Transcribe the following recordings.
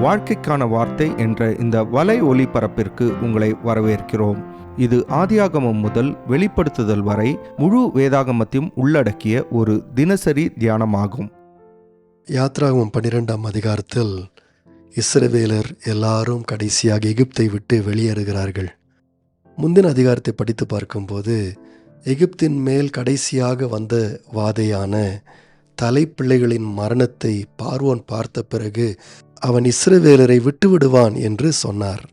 வாழ்க்கைக்கான வார்த்தை என்ற இந்த வலை ஒளிபரப்பிற்கு உங்களை வரவேற்கிறோம். இது ஆதியாகமம் முதல் வெளிப்படுத்துதல் வரை முழு வேதாகமத்தையும் உள்ளடக்கிய ஒரு தினசரி தியானமாகும். யாத்ராகமம் 12ஆம் அதிகாரத்தில் இஸ்ரவேலர் எல்லாரும் கடைசியாக எகிப்தை விட்டு வெளியேறுகிறார்கள். முந்தின அதிகாரத்தை படித்து பார்க்கும்போது எகிப்தின் மேல் கடைசியாக வந்த வாதையான தலைப்பிள்ளைகளின் மரணத்தை பார்வோன் பார்த்த பிறகு அவன் இஸ்ரவேலரை விட்டுவிடுவான் என்று சொன்னார்.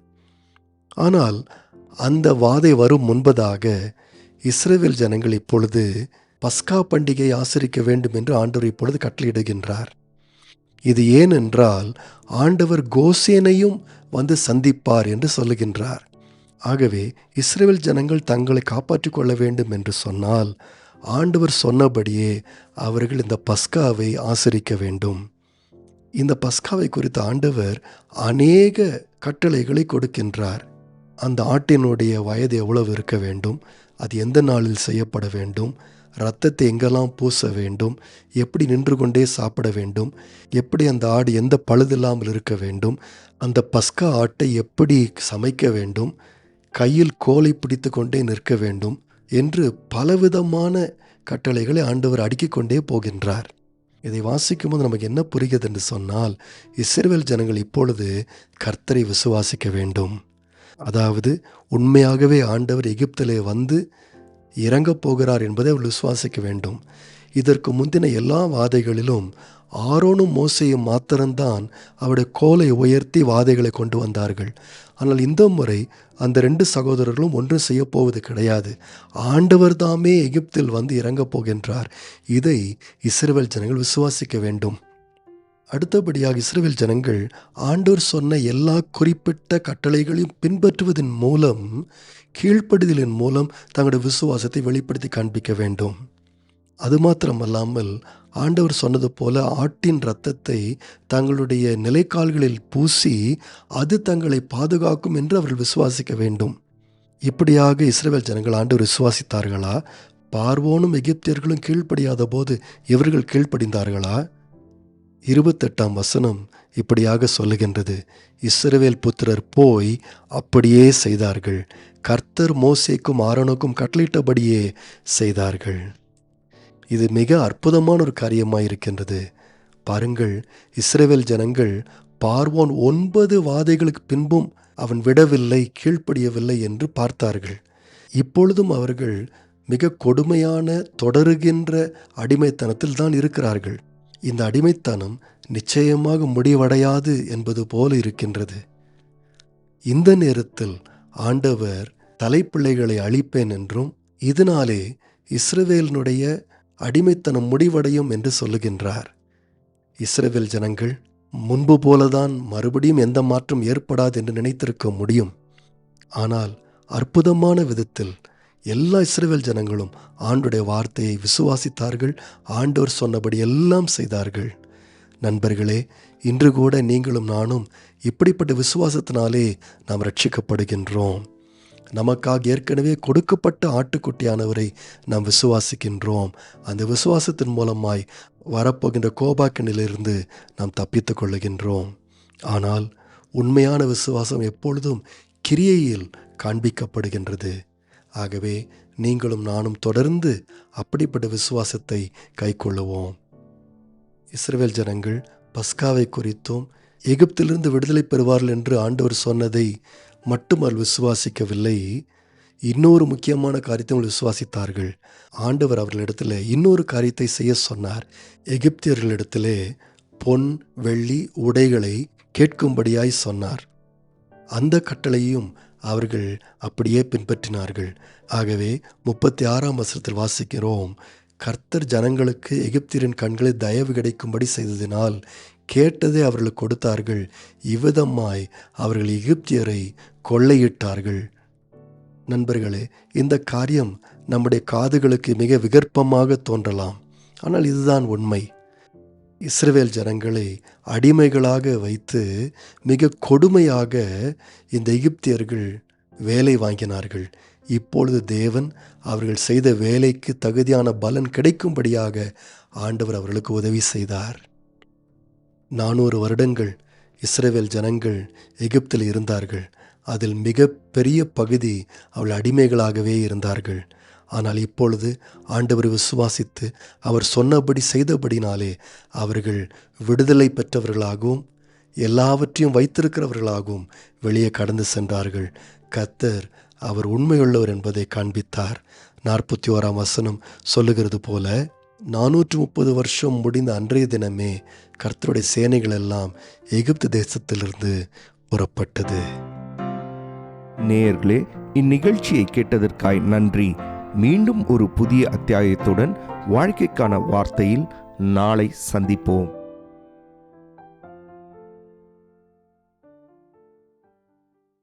ஆனால் அந்த வாதை வரும் முன்பதாக இஸ்ரவேல் ஜனங்கள் இப்பொழுது பஸ்கா பண்டிகை ஆசரிக்க வேண்டும் என்று ஆண்டவர் இப்பொழுது கட்டளையிடுகின்றார். இது ஏனென்றால் ஆண்டவர் கோசேனையும் வந்து சந்திப்பார் என்று சொல்லுகின்றார். ஆகவே இஸ்ரவேல் ஜனங்கள் தங்களை காப்பாற்றிக் கொள்ள வேண்டும் என்று சொன்னால் ஆண்டவர் சொன்னபடியே அவர்கள் இந்த பஸ்காவை ஆசரிக்க வேண்டும். இந்த பஸ்காவை குறித்து ஆண்டவர் அநேக கட்டளைகளை கொடுக்கின்றார். அந்த ஆட்டினுடைய வயது எவ்வளவு இருக்க வேண்டும், அது எந்த நாளில் செய்யப்பட வேண்டும், இரத்தத்தை எங்கெல்லாம் பூச வேண்டும், எப்படி நின்று கொண்டே சாப்பிட வேண்டும், எப்படி அந்த ஆடு எந்த பழுதில்லாமல் இருக்க வேண்டும், அந்த பஸ்கா ஆட்டை எப்படி சமைக்க வேண்டும், கையில் கோலை பிடித்து கொண்டே நிற்க வேண்டும் என்று பலவிதமான கட்டளைகளை ஆண்டவர் அடுக்கிக் கொண்டே போகின்றார். இதை வாசிக்கும்போது நமக்கு என்ன புரிகிறது என்று சொன்னால், இஸ்ரவேல் ஜனங்கள் இப்பொழுது கர்த்தரை விசுவாசிக்க வேண்டும். அதாவது உண்மையாகவே ஆண்டவர் எகிப்திலே வந்து இறங்கப் போகிறார் என்பதை அவர்கள் விசுவாசிக்க வேண்டும். இதற்கு முந்தின எல்லா வாதைகளிலும் ஆரோனும் மோசேயும் மாத்திரம்தான் அவருடைய கோலை உயர்த்தி வாதைகளை கொண்டு வந்தார்கள். ஆனால் இந்த முறை அந்த 2 சகோதரர்களும் ஒன்றும் செய்யப்போவது கிடையாது. ஆண்டவர் தாமே எகிப்தில் வந்து இறங்கப் போகின்றார். இதை இஸ்ரவேல் ஜனங்கள் விசுவாசிக்க வேண்டும். அடுத்தபடியாக இஸ்ரவேல் ஜனங்கள் ஆண்டவர் சொன்ன எல்லா குறிப்பிட்ட கட்டளைகளையும் பின்பற்றுவதன் மூலம், கீழ்ப்படிதலின் மூலம் தங்களுடைய விசுவாசத்தை வெளிப்படுத்தி காண்பிக்க வேண்டும். அது மாத்திரமல்லாமல் ஆண்டவர் சொன்னது போல ஆட்டின் இரத்தத்தை தங்களுடைய நிலைக்கால்களில் பூசி அது தங்களை பாதுகாக்கும் என்று அவர்கள் விசுவாசிக்க வேண்டும். இப்படியாக இஸ்ரவேல் ஜனங்கள் ஆண்டவர் விசுவாசித்தார்களா? பார்வோனும் எகிப்தியர்களும் கீழ்ப்படியாத போது இவர்கள் கீழ்ப்படிந்தார்களா? 28ஆம் வசனம் இப்படியாக சொல்லுகின்றது, இஸ்ரவேல் புத்திரர் போய் அப்படியே செய்தார்கள். கர்த்தர் மோசேக்கும் ஆரோனுக்கும் கட்டளையிட்டபடியே செய்தார்கள். இது மிக அற்புதமான ஒரு காரியமாக இருக்கின்றது. பாருங்கள், இஸ்ரவேல் ஜனங்கள் பார்வோன் 9 வாதைகளுக்கு பின்பும் அவன் விடவில்லை, கீழ்ப்படியவில்லை என்று பார்த்தார்கள். இப்பொழுதும் அவர்கள் மிக கொடுமையான தொடருகின்ற அடிமைத்தனத்தில் தான் இருக்கிறார்கள். இந்த அடிமைத்தனம் நிச்சயமாக முடிவடையாது என்பது போல இருக்கின்றது. இந்த நேரத்தில் ஆண்டவர் தலைப்பிள்ளைகளை அழிப்பேன் என்றும் இதனாலே இஸ்ரவேலினுடைய அடிமைத்தனம் முடிவடையும் என்று சொல்லுகின்றார். இஸ்ரவேல் ஜனங்கள் முன்பு போலதான் மறுபடியும் எந்த மாற்றம் ஏற்படாது என்று நினைத்திருக்க முடியும். ஆனால் அற்புதமான விதத்தில் எல்லா இஸ்ரவேல் ஜனங்களும் ஆண்டவருடைய வார்த்தையை விசுவாசித்தார்கள். ஆண்டவர் சொன்னபடி எல்லாம் செய்தார்கள். நண்பர்களே, இன்று கூட நீங்களும் நானும் இப்படிப்பட்ட விசுவாசத்தினாலே நாம் ரட்சிக்கப்படுகின்றோம். நமக்காக ஏற்கனவே கொடுக்கப்பட்ட ஆட்டுக்குட்டியானவரை நாம் விசுவாசிக்கின்றோம். அந்த விசுவாசத்தின் மூலமாய் வரப்போகின்ற கோபாக்கினிலிருந்து நாம் தப்பித்து கொள்ளுகின்றோம். ஆனால் உண்மையான விசுவாசம் எப்பொழுதும் கிரியையில் காண்பிக்கப்படுகின்றது. ஆகவே நீங்களும் நானும் தொடர்ந்து அப்படிப்பட்ட விசுவாசத்தை கைக்கொள்ளுவோம். இஸ்ரவேல் ஜனங்கள் பஸ்காவை குறித்தும் எகிப்திலிருந்து விடுதலை பெறுவார்கள் என்று ஆண்டவர் சொன்னதை மட்டுமல் விசுவாசிக்கவில்லை, இன்னொரு முக்கியமான காரியத்தை விசுவாசித்தார்கள். ஆண்டவர் அவர்களிடத்தில் இன்னொரு காரியத்தை செய்ய சொன்னார். எகிப்தியர்களிடத்திலே பொன் வெள்ளி உடைகளை கேட்கும்படியாய் சொன்னார். அந்த கட்டளையும் அவர்கள் அப்படியே பின்பற்றினார்கள். ஆகவே 36ஆம் வசனத்தில் வாசிக்கிறோம், கர்த்தர் ஜனங்களுக்கு எகிப்தியரின் கண்களில் தயவு கிடைக்கும்படி செய்ததினால் கேட்டதை அவர்களுக்கு கொடுத்தார்கள். இவ்விதமாய் அவர்கள் எகிப்தியரை கொள்ளையிட்டார்கள். நண்பர்களே, இந்த காரியம் நம்முடைய காதுகளுக்கு மிக விகற்பமாக தோன்றலாம். ஆனால் இதுதான் உண்மை. இஸ்ரவேல் ஜனங்களை அடிமைகளாக வைத்து மிக கொடுமையாக இந்த எகிப்தியர்கள் வேலை வாங்கினார்கள். இப்பொழுது தேவன் அவர்கள் செய்த வேலைக்கு தகுதியான பலன் கிடைக்கும்படியாக ஆண்டவர் அவர்களுக்கு உதவி செய்தார். 400 வருடங்கள் இஸ்ரவேல் ஜனங்கள் எகிப்தில் இருந்தார்கள். அதில் மிக பெரிய பகுதி அவள் அடிமைகளாகவே இருந்தார்கள். ஆனால் இப்பொழுது ஆண்டவரை விசுவாசித்து அவர் சொன்னபடி செய்தபடினாலே அவர்கள் விடுதலை பெற்றவர்களாகவும் எல்லாவற்றையும் வைத்திருக்கிறவர்களாகவும் வெளியே கடந்து சென்றார்கள். கர்த்தர் அவர் உண்மையுள்ளவர் என்பதை காண்பித்தார். 41ஆம் வசனம் சொல்லுகிறது போல, 430 வருஷம் முடிந்த அன்றைய தினமே கர்த்தருடைய சேனைகள் எல்லாம் எகிப்து தேசத்திலிருந்து புறப்பட்டது. நேயர்களே, இந்நிகழ்ச்சியை கேட்டதற்காய் நன்றி. மீண்டும் ஒரு புதிய அத்தியாயத்துடன் வாழ்க்கைக்கான வார்த்தையில் நாளை சந்திப்போம்.